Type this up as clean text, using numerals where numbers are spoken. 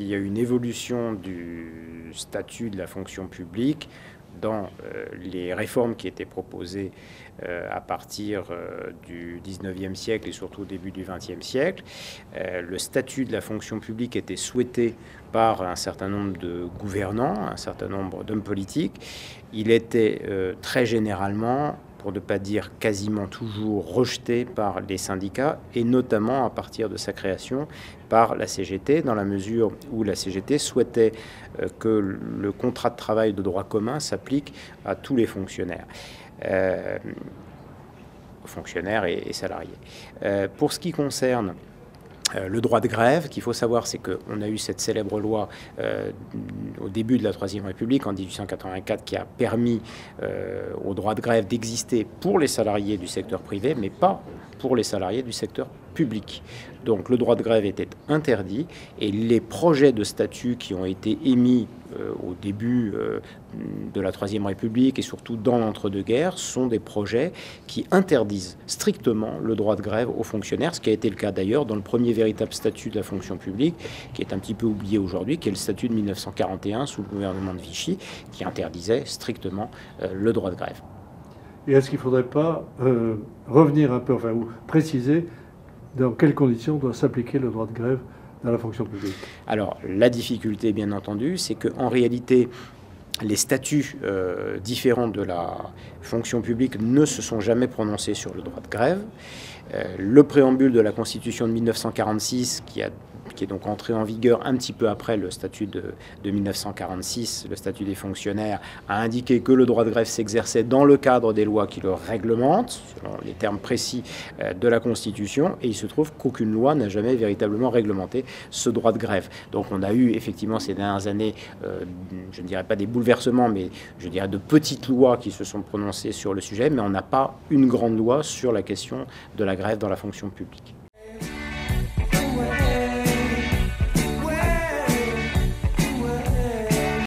Il y a eu une évolution du statut de la fonction publique dans les réformes qui étaient proposées à partir du 19e siècle et surtout au début du 20e siècle. Le statut de la fonction publique était souhaité par un certain nombre de gouvernants, un certain nombre d'hommes politiques. Il était très généralement, pour ne pas dire quasiment toujours, rejeté par les syndicats, et notamment à partir de sa création par la CGT, dans la mesure où la CGT souhaitait que le contrat de travail de droit commun s'applique à tous les fonctionnaires. Fonctionnaires et salariés. Pour ce qui concerne le droit de grève, qu'il faut savoir, c'est qu'on a eu cette célèbre loi au début de la Troisième République, en 1884, qui a permis au droit de grève d'exister pour les salariés du secteur privé, mais pas pour les salariés du secteur public. Donc le droit de grève était interdit et les projets de statut qui ont été émis au début de la Troisième République et surtout dans l'entre-deux-guerres sont des projets qui interdisent strictement le droit de grève aux fonctionnaires, ce qui a été le cas d'ailleurs dans le premier véritable statut de la fonction publique, qui est un petit peu oublié aujourd'hui, qui est le statut de 1941 sous le gouvernement de Vichy, qui interdisait strictement le droit de grève. Et est-ce qu'il ne faudrait pas revenir un peu, enfin, ou préciser dans quelles conditions doit s'appliquer le droit de grève dans la fonction publique? Alors, la difficulté, bien entendu, c'est qu'en réalité, les statuts différents de la fonction publique ne se sont jamais prononcés sur le droit de grève. Le préambule de la Constitution de 1946, qui est donc entré en vigueur un petit peu après le statut de 1946, le statut des fonctionnaires, a indiqué que le droit de grève s'exerçait dans le cadre des lois qui le réglementent, selon les termes précis de la Constitution, et il se trouve qu'aucune loi n'a jamais véritablement réglementé ce droit de grève. Donc on a eu effectivement ces dernières années, je ne dirais pas des bouleversements, mais je dirais de petites lois qui se sont prononcées sur le sujet, mais on n'a pas une grande loi sur la question de la grève dans la fonction publique.